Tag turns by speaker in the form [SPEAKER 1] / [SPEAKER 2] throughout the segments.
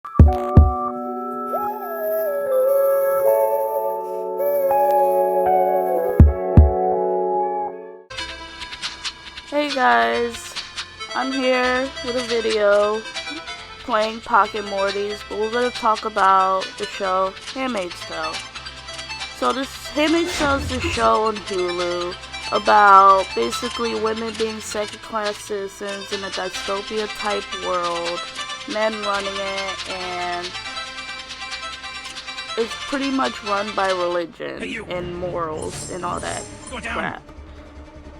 [SPEAKER 1] Hey guys, I'm here with a video playing Pocket Morty's, but we're going to talk about the show Handmaid's Tale. So this Handmaid's Tale is the show on Hulu about basically women being second-class citizens in a dystopia type world, men running it, and it's pretty much run by religion and morals and all that crap.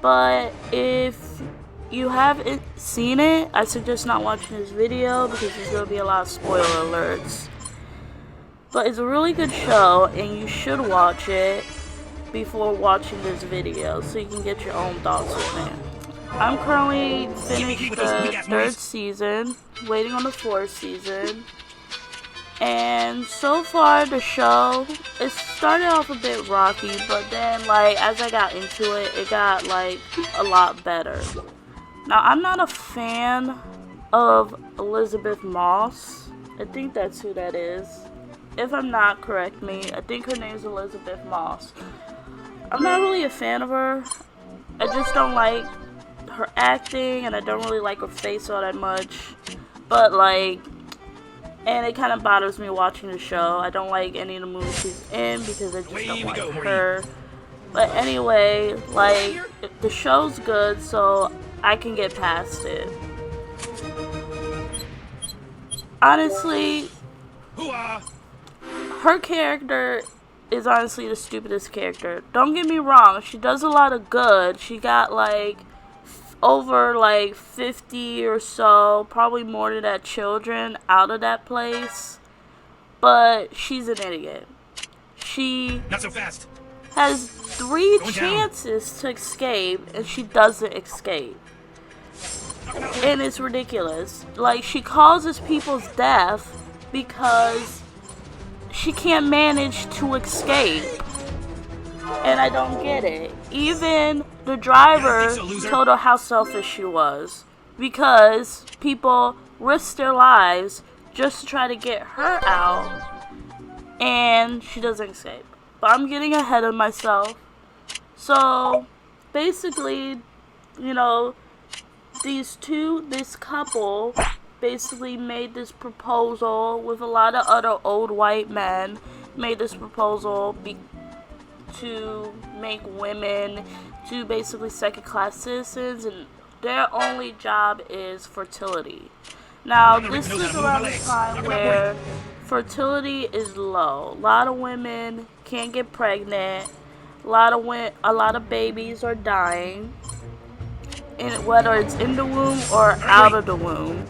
[SPEAKER 1] But if you haven't seen it, I suggest not watching this video because there's going to be a lot of spoiler alerts. But it's a really good show and you should watch it before watching this video so you can get your own thoughts on it. I'm currently finished the third season, waiting on the fourth season. And so far the show, it started off a bit rocky, but then as I got into it, it got a lot better. Now I'm not a fan of Elizabeth Moss. I think that's who that is. If I'm not, correct me. I think her name is Elizabeth Moss. I'm not really a fan of her. I just don't like her acting, and I don't really like her face all that much. But and it kind of bothers me watching the show. I don't like any of the movies she's in because I just don't like her. But anyway, the show's good, so I can get past it. Honestly, her character is honestly the stupidest character. Don't get me wrong, she does a lot of good. She got over 50 or so, probably more than that, children out of that place. But she's an idiot. She
[SPEAKER 2] not so fast.
[SPEAKER 1] Has 3 chances to escape and she doesn't escape. And it's ridiculous. She causes people's death because she can't manage to escape. And I don't get it. Even the driver told her how selfish she was. Because people risk their lives just to try to get her out. And she doesn't escape. But I'm getting ahead of myself. So, basically, this couple basically made this proposal with a lot of other old white men. Made this proposal to make women to basically second-class citizens, and their only job is fertility. Now, this is around the time where fertility is low. A lot of women can't get pregnant. A lot of babies are dying, whether it's in the womb or out of the womb.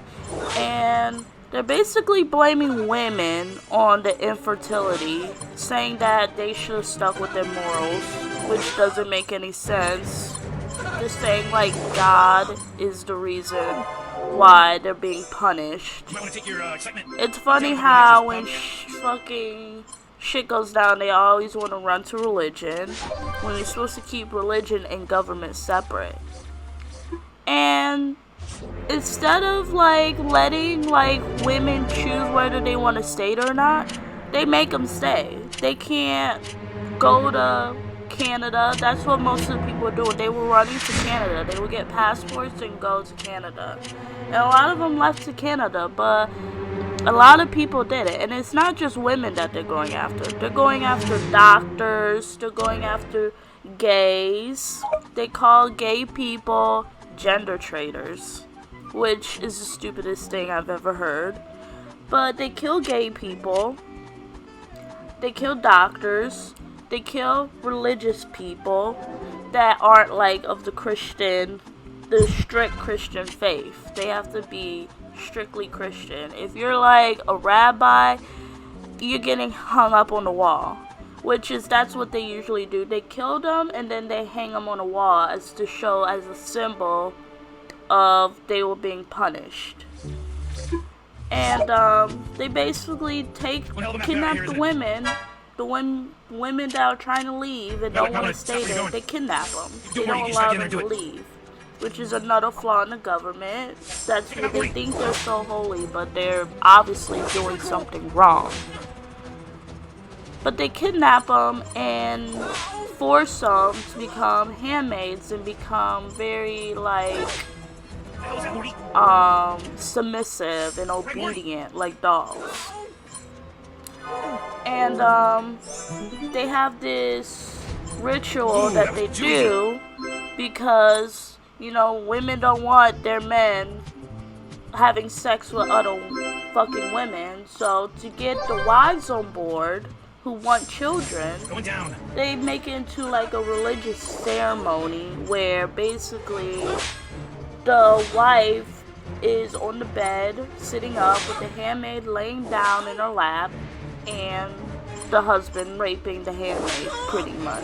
[SPEAKER 1] And they're basically blaming women on the infertility, saying that they should have stuck with their morals, which doesn't make any sense. They're saying God is the reason why they're being punished. It's funny how when fucking shit goes down, they always want to run to religion, when you're supposed to keep religion and government separate. And instead of letting women choose whether they want to stay or not, they make them stay. They can't go to Canada. That's what most of the people are doing. They were running to Canada. They would get passports and go to Canada. And a lot of them left to Canada, but a lot of people did it. And it's not just women that they're going after. They're going after doctors. They're going after gays. They call gay people gender traitors, which is the stupidest thing I've ever heard. But they kill gay people. They kill doctors. They kill religious people that aren't of the strict Christian faith. They have to be strictly Christian. If you're a rabbi, you're getting hung up on the wall. That's what they usually do. They kill them and then they hang them on a wall as to show as a symbol of they were being punished. And they basically kidnap the women that are trying to leave and don't want to stay there. They kidnap them. They don't allow them to leave. which is another flaw in the government. That's where they think they're so holy, but they're obviously doing something wrong. But they kidnap them and force them to become handmaids and become very, like, submissive and obedient, like dogs. And they have this ritual that they do because, you know, women don't want their men having sex with other fucking women. So to get the wives on board who want children, they make it into like a religious ceremony where basically the wife is on the bed sitting up with the handmaid laying down in her lap and the husband raping the handmaid, pretty much.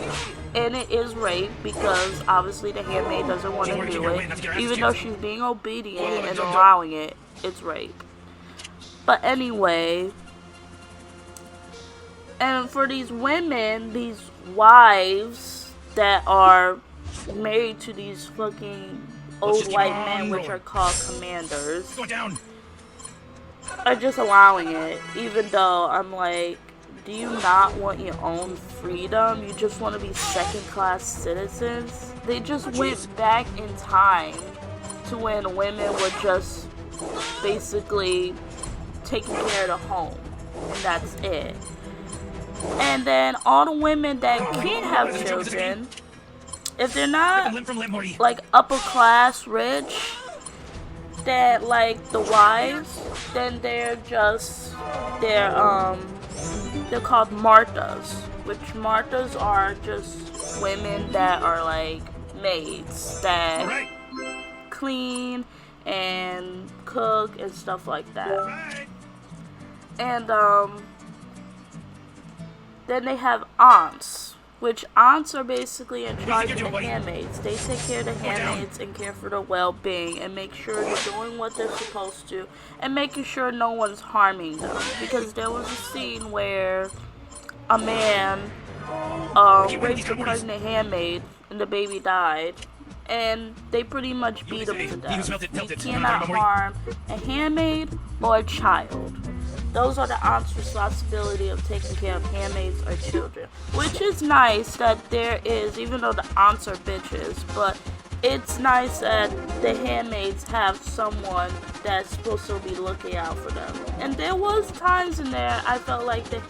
[SPEAKER 1] And it is rape because obviously the handmaid doesn't want to do it. Even though she's being obedient and allowing it, it's rape. But anyway, and for these women, these wives that are married to these fucking old white men, which are called commanders, are just allowing it. Even though I'm like, do you not want your own freedom? You just want to be second-class citizens? They just went back in time to when women were just basically taking care of the home, and that's it. And then all the women that can't have children, if they're not like upper class rich, that like the wives, then they're called Marthas, which Marthas are just women that are like maids that clean and cook and stuff like that. And then they have aunts, which aunts are basically in charge of the handmaids. They take care of the handmaids and care for their well-being and make sure they're doing what they're supposed to and making sure no one's harming them. Because there was a scene where a man raped a pregnant handmaid and the baby died. And they pretty much beat him to death. You cannot harm a handmaid or a child. Those are the aunt's responsibility of taking care of handmaids or children. Which is nice that there is, even though the aunts are bitches, but it's nice that the handmaids have someone that's supposed to be looking out for them. And there was times in there I felt like the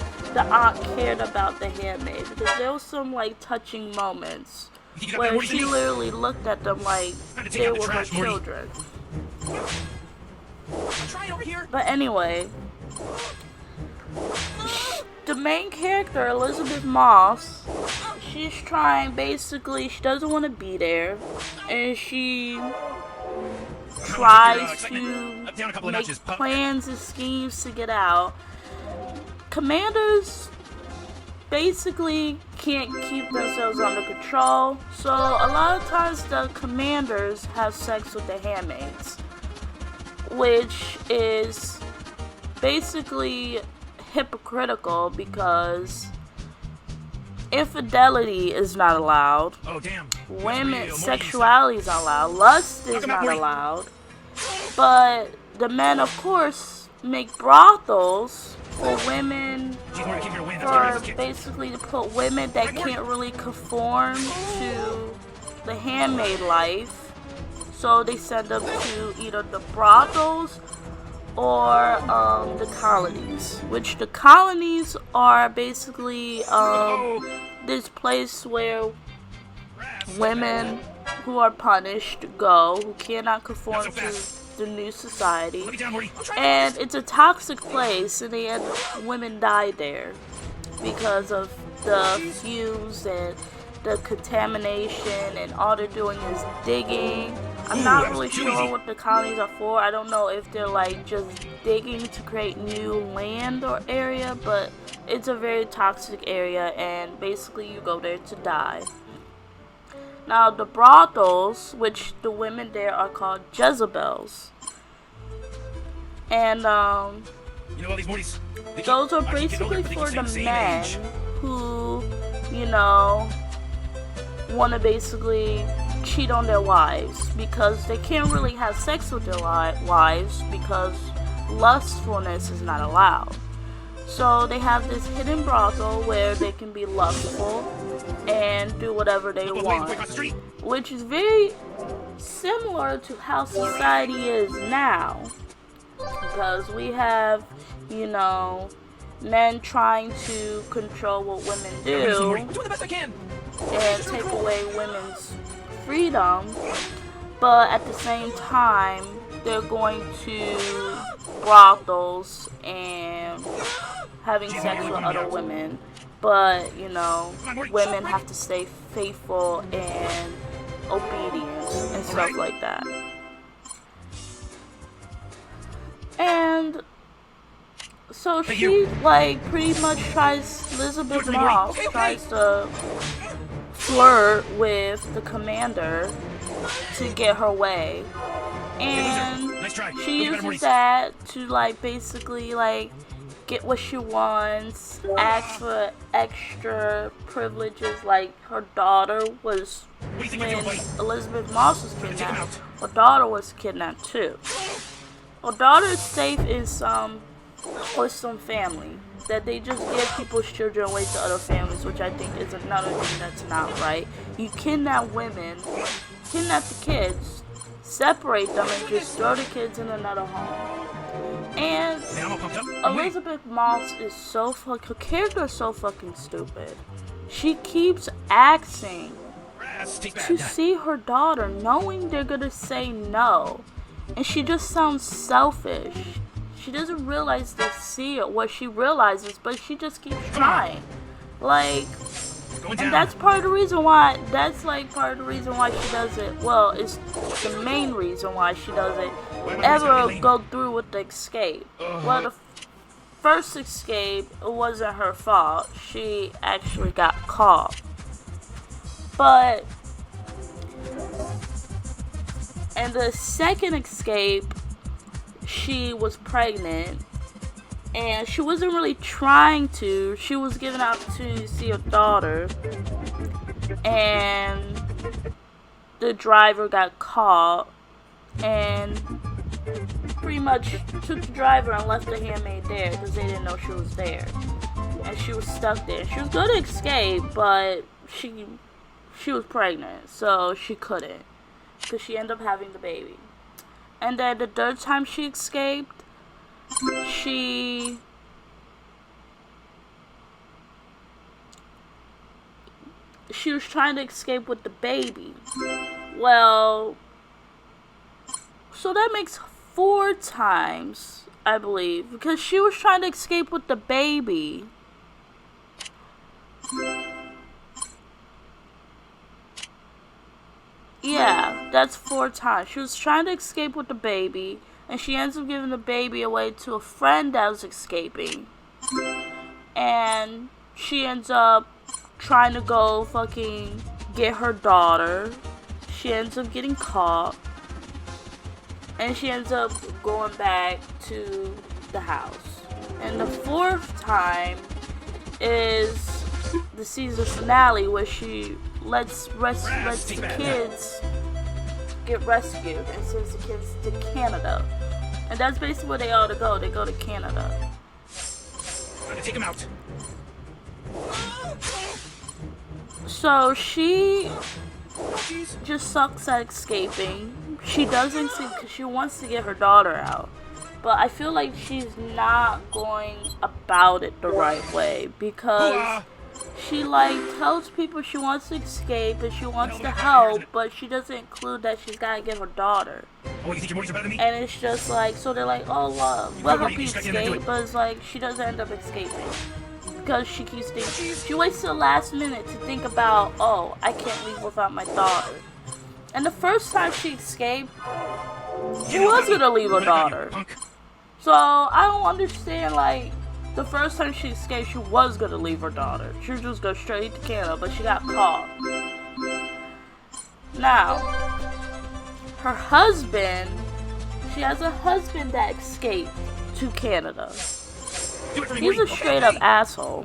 [SPEAKER 1] aunt cared about the handmaid, because there was some like touching moments where she literally looked at them like they were her children. But anyway, the main character, Elizabeth Moss, she's trying, basically, she doesn't want to be there, and she tries to make plans and schemes to get out. Commanders basically can't keep themselves under control, so a lot of times the commanders have sex with the handmaids, which is basically hypocritical because infidelity is not allowed, women's sexuality is not allowed, lust is not allowed, but the men, of course, make brothels for women, for basically to put women that can't really conform to the handmaid life, so they send them to either the brothels or the colonies, which the colonies are basically this place where women who are punished go, who cannot conform to the new society, and it's a toxic place, and the end women die there because of the fumes and the contamination, and all they're doing is digging. I'm not really sure what the colonies are for. I don't know if they're like just digging to create new land or area, but it's a very toxic area, and basically you go there to die. Now the brothels, which the women there are called Jezebels, and those are basically for the men who, you know, want to basically cheat on their wives because they can't really have sex with their wives because lustfulness is not allowed. So they have this hidden brothel where they can be lustful and do whatever they want, which is very similar to how society is now, because we have, you know, men trying to control what women do and take away women's freedom, but at the same time they're going to brothels and having sex with other women. But, you know, women have to stay faithful and obedient and stuff like that. And so she, like, pretty much Elizabeth Moss tries to flirt with the commander to get her way. And she uses that to, like, basically, like, get what she wants, ask for extra privileges. Like, her daughter was, when Elizabeth Moss was kidnapped, her daughter was kidnapped too. Her daughter is safe in some family, that they just give people's children away to other families, which I think is another thing that's not right. You kidnap women, kidnap the kids, separate them, and just throw the kids in another home. And Elizabeth Moss is her character is so fucking stupid. She keeps asking to see her daughter, knowing they're gonna say no. And she just sounds selfish. She doesn't realize they see it, what she realizes, but she just keeps trying. Like, and that's part of the reason why, she doesn't, well, it's the main reason why she doesn't ever go through with the escape. Well, the first escape, it wasn't her fault. She actually got caught. But, and the second escape, she was pregnant. And she wasn't really trying to. She was given an opportunity to see her daughter. And the driver got caught. And pretty much took the driver and left the handmaid there because they didn't know she was there. And she was stuck there. She was going to escape, but she was pregnant. So she couldn't. Because she ended up having the baby. And then the third time she escaped, she was trying to escape with the baby. Well, so that makes 4 times, I believe, because she was trying to escape with the baby. Yeah, that's 4 times. She was trying to escape with the baby, and she ends up giving the baby away to a friend that was escaping. And she ends up trying to go fucking get her daughter. She ends up getting caught. And she ends up going back to the house. And the 4th time is the season finale, where she lets the kids get rescued and sends the kids to Canada. And that's basically where they ought to go. They go to Canada.
[SPEAKER 2] Take him out.
[SPEAKER 1] So she just sucks at escaping. She doesn't see, because she wants to get her daughter out. But I feel like she's not going about it the right way, because she, like, tells people she wants to escape and she wants to help, but she doesn't include that she's got to get her daughter.
[SPEAKER 2] Oh, you think your Morty's better than me?
[SPEAKER 1] And it's just like, so they're like, oh, love, we'll help you escape, but it's like, she doesn't end up escaping. Because she keeps thinking, she waits till the last minute to think about, oh, I can't leave without my daughter. And the first time she escaped, she was going to leave her daughter. So, I don't understand, like, the first time she escaped, she was going to leave her daughter. She was just going straight to Canada, but she got caught. Now, her husband, she has a husband that escaped to Canada.
[SPEAKER 2] Do it for me,
[SPEAKER 1] He's a
[SPEAKER 2] Morty.
[SPEAKER 1] straight up asshole.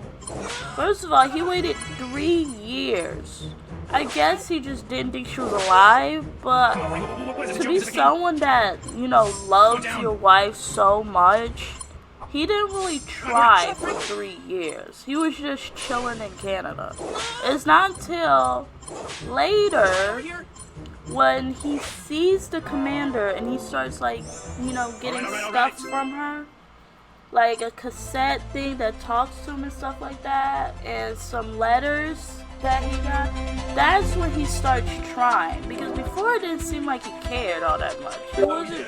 [SPEAKER 1] First of all, he waited 3 years. I guess he just didn't think she was alive, but
[SPEAKER 2] What is it,
[SPEAKER 1] to
[SPEAKER 2] joke?
[SPEAKER 1] be
[SPEAKER 2] Is this a game?
[SPEAKER 1] someone that, loves your wife so much, he didn't really try for 3 years. He was just chilling in Canada. It's not until later when he sees the commander and he starts getting stuff from her, like a cassette thing that talks to him and stuff like that, and some letters that he got. That's when he starts trying, because before it didn't seem like he cared all that much. It wasn't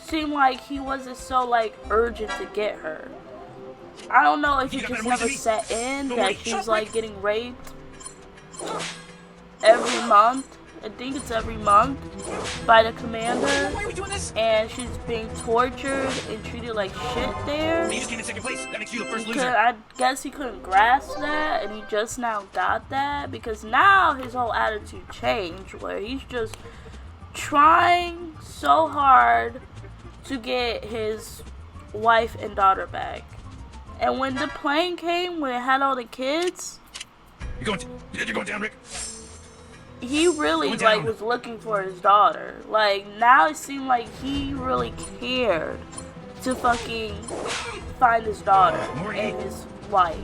[SPEAKER 1] seem like he wasn't so urgent to get her. I don't know if he just never set in that she's getting raped every month. I think it's every month by the commander, and she's being tortured and treated like shit there.
[SPEAKER 2] You just came in second place. That makes you the first loser.
[SPEAKER 1] I guess he couldn't grasp that, and he just now got that, because now his whole attitude changed, where he's just trying so hard to get his wife and daughter back. And when the plane came, when it had all the kids,
[SPEAKER 2] You're going down, Rick.
[SPEAKER 1] he really was looking for his daughter. Now it seemed like he really cared to fucking find his daughter and his wife.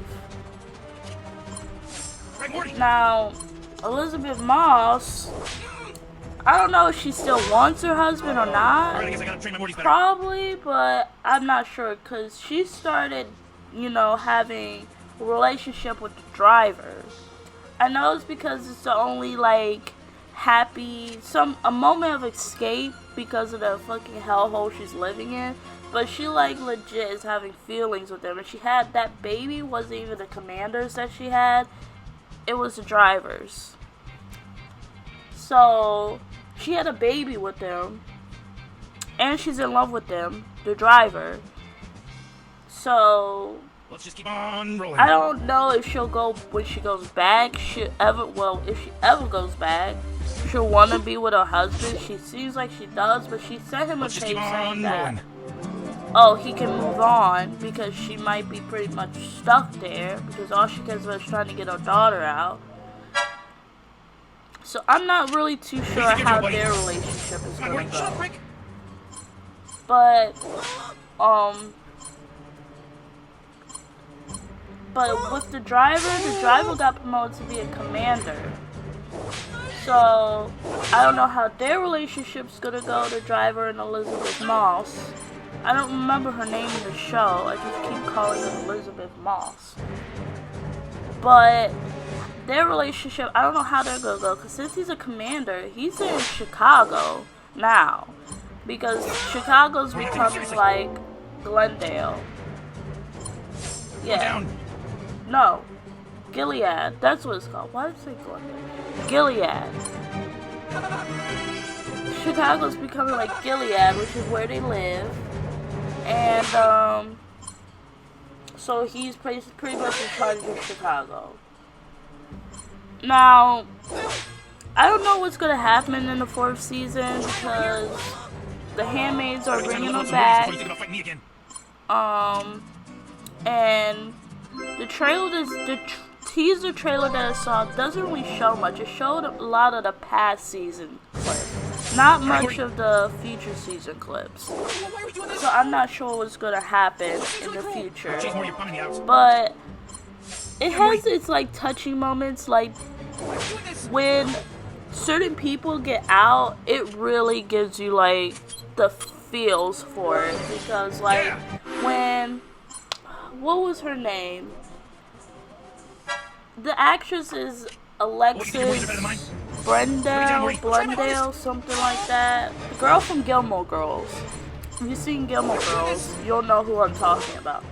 [SPEAKER 1] Now, Elizabeth Moss, I don't know if she still wants her husband or not. Probably, but I'm not sure, because she started, having a relationship with the driver. I know it's because it's the only happy, a moment of escape because of the fucking hellhole she's living in. But she legit is having feelings with him, and she had that baby. Wasn't even the commanders that she had; it was the drivers. So she had a baby with them, and she's in love with them, the driver. So
[SPEAKER 2] let's just keep on rolling.
[SPEAKER 1] I don't know if she'll go when she goes back. If she ever goes back, she'll want to be with her husband. She seems like she does, but she sent him a tape saying that, he can move on, because she might be pretty much stuck there, because all she cares about is trying to get her daughter out. So I'm not really too sure how their relationship is going to go. But with the driver got promoted to be a commander. So I don't know how their relationship's gonna go, the driver and Elizabeth Moss. I don't remember her name in the show. I just keep calling her Elizabeth Moss. But their relationship, I don't know how they're gonna go, because since he's a commander, he's in Chicago now, because Chicago's becoming like Glendale. Yeah. No. Gilead. That's what it's called. Why did I say Glendale? Gilead. Chicago's becoming like Gilead, which is where they live. And, so he's pretty much in charge of Chicago. Now, I don't know what's gonna happen in the 4th season, because the Handmaids are bringing her back. And the teaser trailer that I saw doesn't really show much. It showed a lot of the past season clips, not much of the future season clips. So I'm not sure what's gonna happen in the future. But it has its like touching moments, like when certain people get out, it really gives you like the feels for it, because like when, what was her name? The actress is Alexis Blundell, something like that. The girl from Gilmore Girls. If you've seen Gilmore Girls, you'll know who I'm talking about.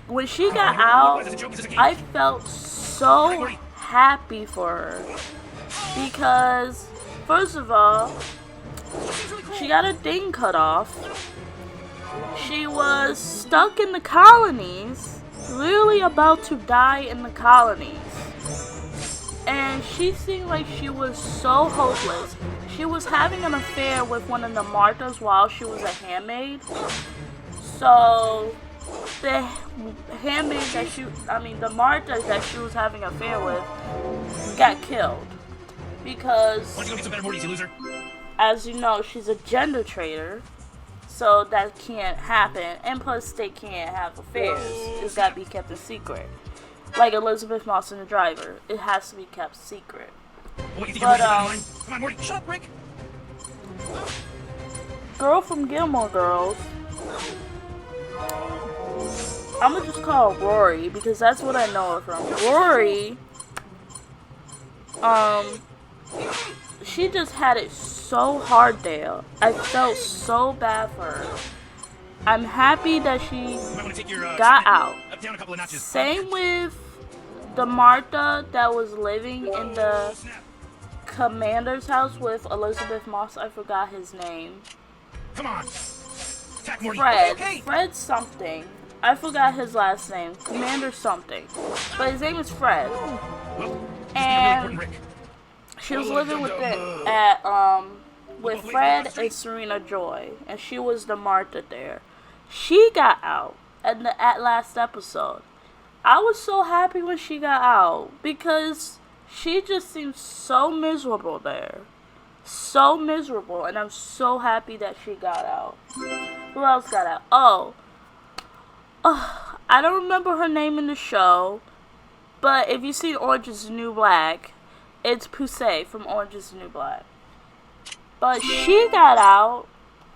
[SPEAKER 1] When she got out, I felt so happy for her, because first of all, she got her thing cut off. She was stuck in the colonies, really about to die in the colonies, and she seemed like she was so hopeless. She was having an affair with one of the Marthas while she was a handmaid. So the the Martha that she was having an affair with got killed because,
[SPEAKER 2] Why don't you go get some better Mortys, you loser?
[SPEAKER 1] as you know, she's a gender traitor. So that can't happen, and plus they can't have affairs. It's gotta be kept a secret. Like Elizabeth Moss and the driver, it has to be kept secret.
[SPEAKER 2] What, you think
[SPEAKER 1] But
[SPEAKER 2] you're Morty? Come on, Morty, shut up, Rick.
[SPEAKER 1] girl from Gilmore Girls, I'm gonna just call her Rory because that's what I know her from. Rory, she just had it so hard there. I felt so bad for her. I'm happy that she
[SPEAKER 2] You might want to take your,
[SPEAKER 1] got out.
[SPEAKER 2] up down a couple of notches.
[SPEAKER 1] Same with the Martha that was living in the
[SPEAKER 2] Snap.
[SPEAKER 1] commander's house with Elizabeth Moss. I forgot his name.
[SPEAKER 2] Come on. Attack Morty.
[SPEAKER 1] Fred.
[SPEAKER 2] Okay.
[SPEAKER 1] Fred something. I forgot his last name. Commander something. But his name is Fred.
[SPEAKER 2] Well,
[SPEAKER 1] And
[SPEAKER 2] Rick.
[SPEAKER 1] she was living with Fred and Serena Joy. And she was the Martha there. She got out at last episode. I was so happy when she got out because she just seemed so miserable there. So miserable, and I'm so happy that she got out. Who else got out? Oh, I don't remember her name in the show, but if you see Orange is the New Black, it's Poussey from Orange is the New Black. But she got out,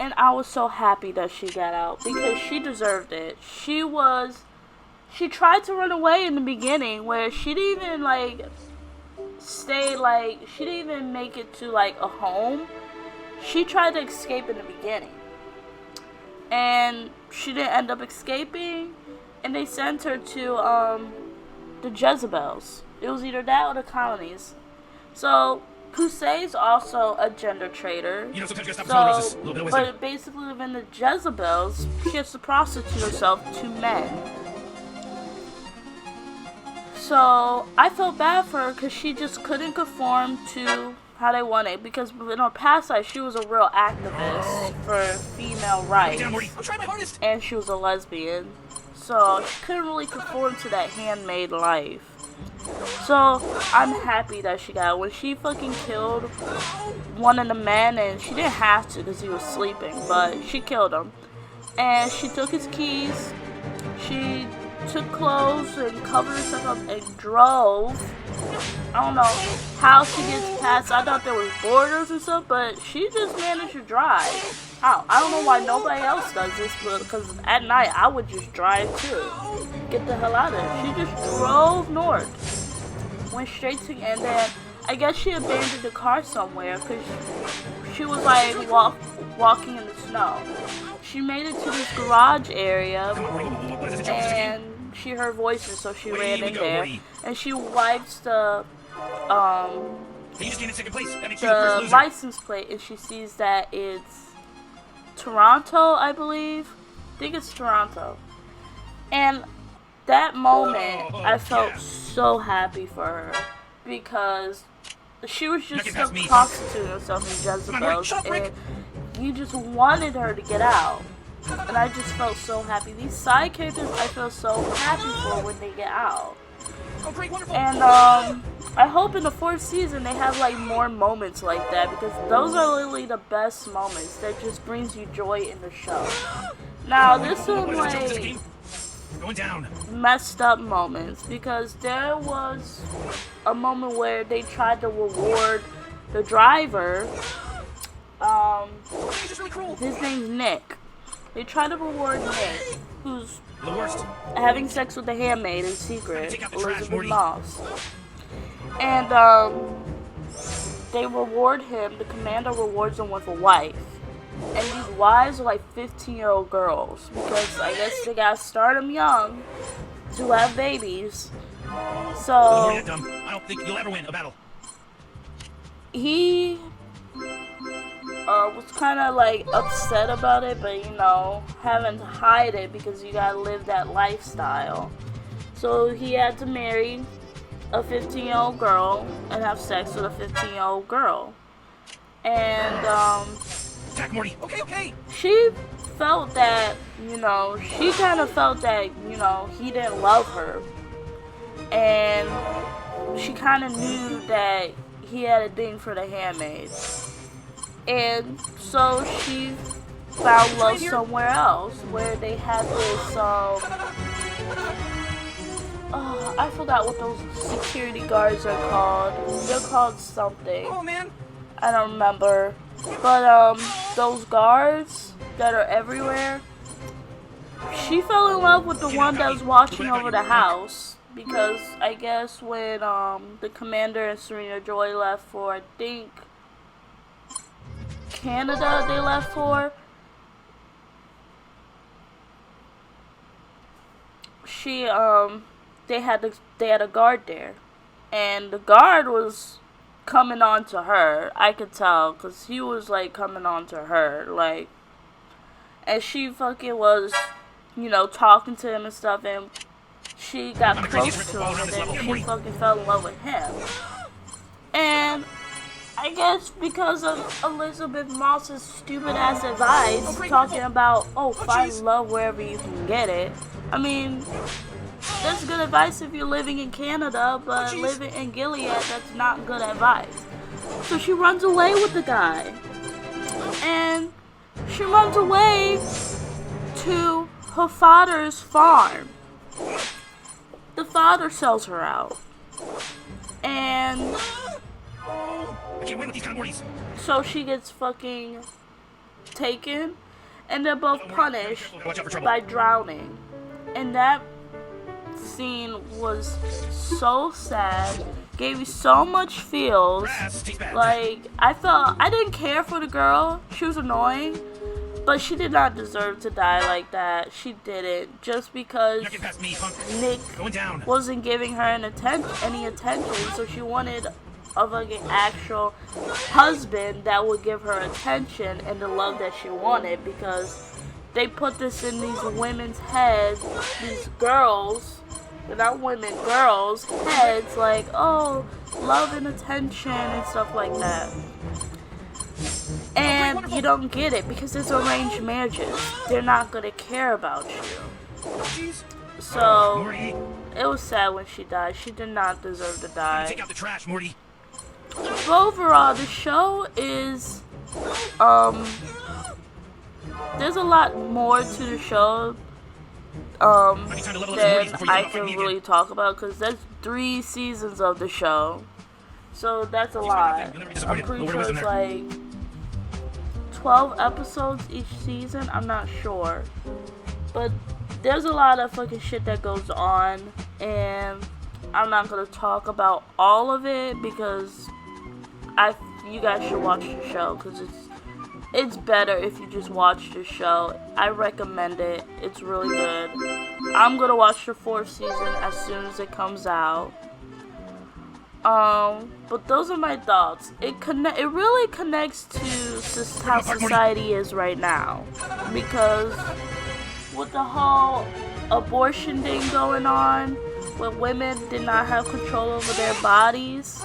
[SPEAKER 1] and I was so happy that she got out because she deserved it. She tried to run away in the beginning where she didn't even she didn't even make it to a home. She tried to escape in the beginning. And she didn't end up escaping, and they sent her to the Jezebels. It was either that or the colonies. So Poussey's also a gender traitor.
[SPEAKER 2] You know, sometimes you gotta stop about this. A little bit of wisdom.
[SPEAKER 1] But basically within the Jezebels, she has to prostitute herself to men. So I felt bad for her because she just couldn't conform to how they wanted. Because in her past life, she was a real activist for female rights.
[SPEAKER 2] Down, Morty. I'm trying my hardest.
[SPEAKER 1] And she was a lesbian. So she couldn't really conform to that handmaid life. So I'm happy that she got out. When she fucking killed one of the men, and she didn't have to because he was sleeping, but she killed him. And she took his keys. She took clothes and covered herself up and drove. I don't know how she gets past. I thought there was borders and stuff, but she just managed to drive. I don't know why nobody else does this, because at night I would just drive too. Get the hell out of there. She just drove north, went straight to, and then I guess she abandoned the car somewhere because she was walking in the snow. She made it to this garage area, and she heard voices, so she ran in there, and she wipes the license plate, and she sees that it's Toronto, I believe. I think it's Toronto. And that moment, I felt so happy for her because she was just still prostituting herself in Jezebel's, and you just wanted her to get out. And I just felt so happy. These side characters, I feel so happy for when they get out. And I hope in the 4th season they have more moments like that, because those are literally the best moments that just brings you joy in the show. Now there's some messed up moments, because there was a moment where they tried to reward the driver. His name's Nick. They tried to reward Nick, who's having sex with the handmaid in secret, Elizabeth Moss. And they reward him, the commander rewards him with a wife. And these wives are 15-year-old girls, because I guess they gotta start them young to have babies. So
[SPEAKER 2] I don't think you'll ever win a battle.
[SPEAKER 1] He was kind of upset about it, but having to hide it because you gotta live that lifestyle. So he had to marry a 15-year-old girl and have sex with a 15-year-old girl. And
[SPEAKER 2] Attack Morty. Okay.
[SPEAKER 1] she felt that, she kind of felt that, he didn't love her. And she kind of knew that he had a thing for the handmaids. And so she found love somewhere else, where they had this, I forgot what those security guards are called. They're called something.
[SPEAKER 2] Oh, man.
[SPEAKER 1] I don't remember. But, those guards that are everywhere, she fell in love with the one that was watching over the house. Because I guess when, the commander and Serena Joy left for, I think, Canada they left for, they had a guard there, and the guard was coming on to her. I could tell, cause he was like coming on to her, like, and she fucking was, talking to him and stuff, and she got close to him, and then she fucking fell in love with him. And I guess because of Elizabeth Moss's stupid ass advice, talking about, find love wherever you can get it. I mean, that's good advice if you're living in Canada, but living in Gilead, that's not good advice. So she runs away with the guy. And she runs away to her father's farm. The father sells her out. And
[SPEAKER 2] I can't win with these kind of Mortys.
[SPEAKER 1] so she gets fucking taken, and they're both punished by drowning. And that scene was so sad, gave me so much feels. Like, I didn't care for the girl. She was annoying, but she did not deserve to die like that. She didn't, just because Nick wasn't giving her any attention, so she wanted a fucking actual husband that would give her attention and the love that she wanted, because they put this in these women's heads, these girls, not women, girls' heads, like, oh, love and attention and stuff like that. And you don't get it, because it's arranged marriages. They're not gonna care about you. So, it was sad when she died. She did not deserve to die.
[SPEAKER 2] Take out the trash, Morty.
[SPEAKER 1] But overall, the show is, there's a lot more to the show than I can really talk about, because there's 3 seasons of the show, so that's a lot. I'm pretty sure it's like 12 episodes each season, I'm not sure, but there's a lot of fucking shit that goes on, and I'm not gonna talk about all of it, because you guys should watch the show, because it's better if you just watch the show. I recommend it. It's really good. I'm gonna watch the 4th season as soon as it comes out. But those are my thoughts. It really connects to how society is right now, because with the whole abortion thing going on, where women did not have control over their bodies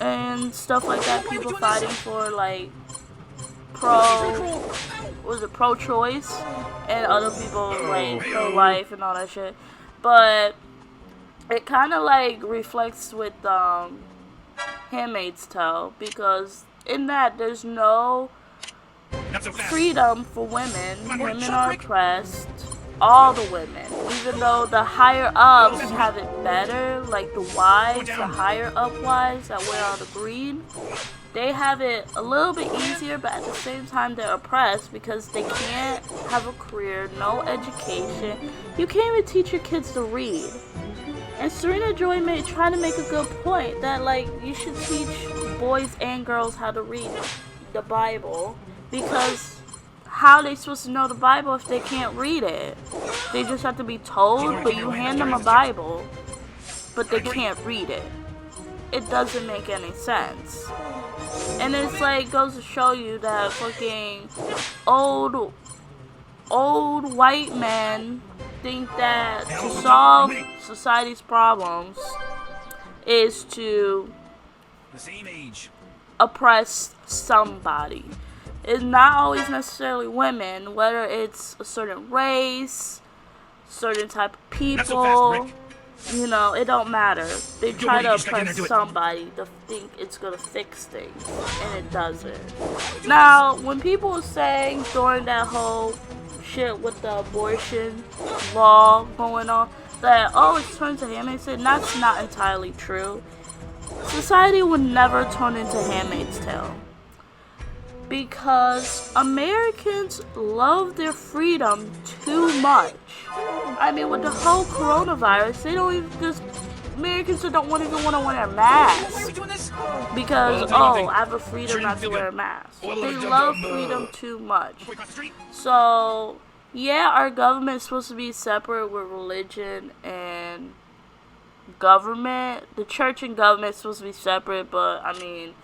[SPEAKER 1] and stuff like that, people fighting for like pro-choice, and other people like pro-life and all that shit. But it kind of like reflects with Handmaid's Tale, because in that there's no freedom for women. Women are oppressed. All the women, even though the higher ups have it better, like the wives, the higher up wives that wear all the green, they have it a little bit easier, but at the same time they're oppressed, because they can't have a career, no education. You can't even teach your kids to read. And Serena Joy trying to make a good point that, like, you should teach boys and girls how to read the Bible, because how are they supposed to know the Bible if they can't read it? They just have to be told, but you hand them a Bible, but they can't read it. It doesn't make any sense. And it's like, goes to show you that fucking old white men think that to solve society's problems is to oppress somebody. It's not always necessarily women, whether it's a certain race, certain type of
[SPEAKER 2] Not so fast,
[SPEAKER 1] people.
[SPEAKER 2] Rick.
[SPEAKER 1] You know, it don't matter. They
[SPEAKER 2] Go,
[SPEAKER 1] try
[SPEAKER 2] Morty,
[SPEAKER 1] to
[SPEAKER 2] you just gotta get
[SPEAKER 1] oppress
[SPEAKER 2] into it.
[SPEAKER 1] somebody to think it's gonna fix things, and it doesn't. Now, when people were saying during that whole shit with the abortion law going on, that, oh, it's turned to Handmaid's Tale, that's not entirely true. Society would never turn into Handmaid's Tale. Because Americans love their freedom too much. I mean, with the whole coronavirus, they don't even just Americans don't even want to wear a mask because I have a freedom not to wear a mask. They love freedom too much. So yeah, our government is supposed to be separate with religion and government. The church and government is supposed to be separate, but I mean,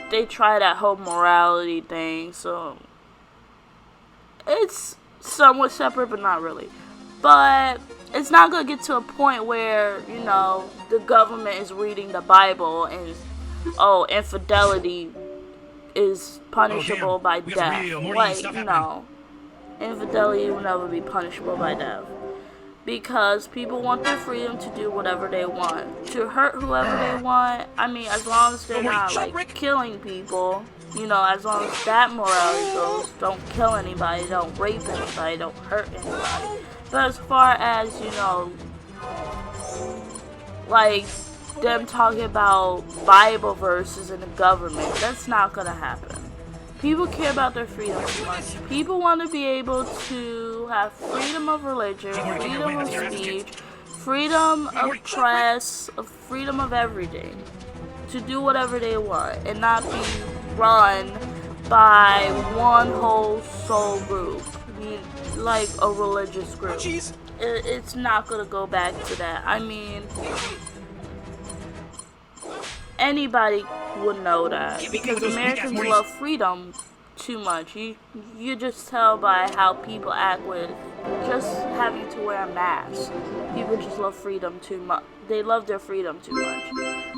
[SPEAKER 1] they try that whole morality thing, so it's somewhat separate, but not really. But it's not gonna get to a point where, you know, the government is reading the Bible and infidelity is punishable by death. Like, no, infidelity will never be punishable by death. Because people want their freedom to do whatever they want. To hurt whoever they want. I mean, as long as they're not, like, killing people. You know, as long as that morality goes. Don't kill anybody, don't rape anybody, don't hurt anybody. But as far as, you know, like, them talking about Bible verses in the government, that's not gonna happen. People care about their freedom too much. People want to be able to have freedom of religion, freedom of speech, freedom of press, freedom of everything. To do whatever they want and not be run by one whole soul group. I mean, like a religious group. It's not going to go back to that. I mean, anybody would know that because Americans love freedom too much. You just tell by how people act with just having to wear a mask. People just love freedom too much. They love their freedom too much.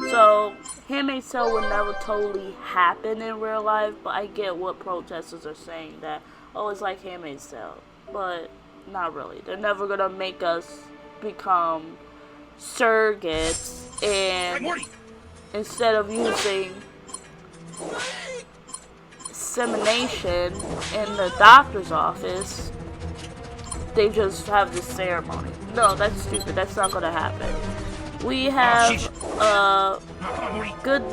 [SPEAKER 1] So Handmaid's Tale will never totally happen in real life, but I get what protesters are saying that, oh, it's like Handmaid's Tale, but not really. They're never gonna make us become surrogates and instead of using insemination in the doctor's office, they just have this ceremony. No, that's stupid. That's not gonna happen. We have a good,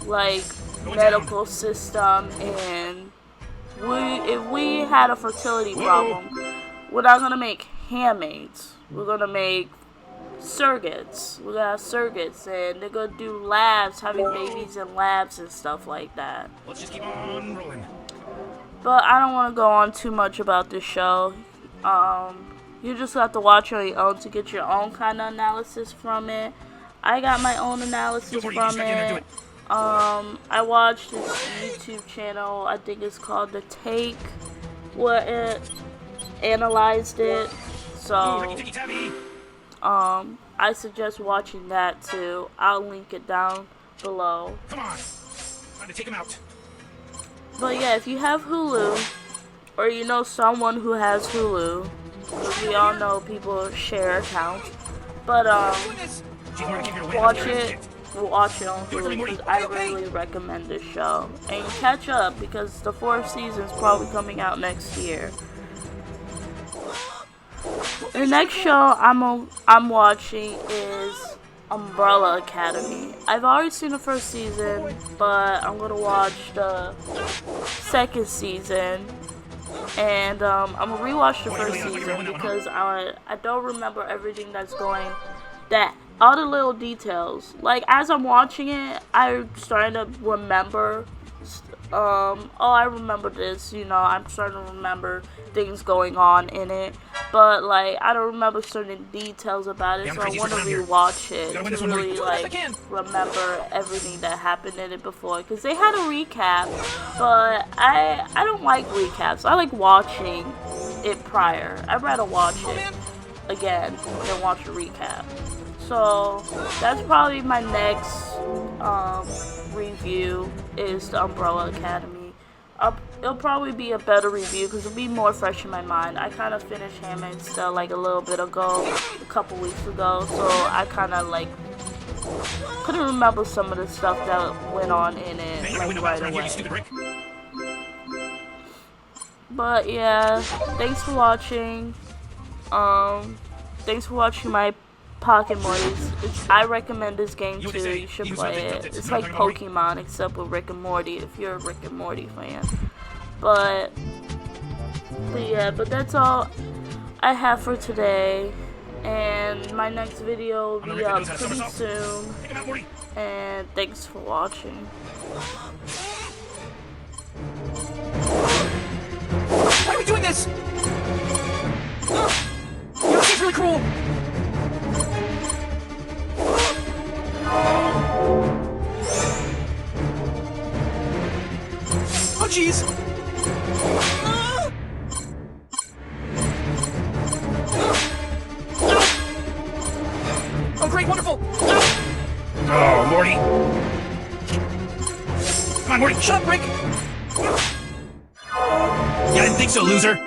[SPEAKER 1] like, medical system, and if we had a fertility problem, we're not gonna make handmaids. We're gonna make surrogates. We're gonna have surrogates, and they're gonna do labs, having babies in labs and stuff like that.
[SPEAKER 2] Let's just keep on rolling.
[SPEAKER 1] But I don't want to go on too much about this show. You just have to watch on your own to get your own kind of analysis from it. I got my own analysis from it. I watched this YouTube channel, I think it's called The Take, where it analyzed it. So, I suggest watching that too. I'll link it down below.
[SPEAKER 2] Come on, time to take him out.
[SPEAKER 1] But yeah, if you have Hulu, or you know someone who has Hulu, because we all know people share accounts, but watch it on Hulu, because I really recommend this show. And catch up, because the 4th season is probably coming out next year. The next show I'm watching is Umbrella Academy. I've already seen the 1st season, but I'm gonna watch the 2nd season, and I'm gonna rewatch the 1st season because I don't remember everything all the little details. Like, as I'm watching it, I'm starting to remember. I remember this. You know, I'm starting to remember things going on in it. But, like, I don't remember certain details about it, so I want to rewatch it to really, like, remember everything that happened in it before. Because they had a recap, but I don't like recaps. I like watching it prior. I'd rather watch it again than watch a recap. So, that's probably my next review is the Umbrella Academy. It'll probably be a better review because it'll be more fresh in my mind. I kind of finished Handmaid'S like a little bit ago, a couple weeks ago, so I kind of like couldn't remember some of the stuff that went on in it like right away. But yeah, thanks for watching. Thanks for watching my Pocket Mortys. I recommend this game too. You should play it. It's like Pokemon except with Rick and Morty if you're a Rick and Morty fan. But yeah, but that's all I have for today. And my next video will be up pretty soon. And thanks for watching.
[SPEAKER 3] Why are we doing this? Yoshi's really cruel. Oh, jeez. Oh, great, wonderful.
[SPEAKER 2] Oh, Morty. Come on, Morty.
[SPEAKER 3] Shut up, Rick.
[SPEAKER 2] Yeah, I didn't think so, loser.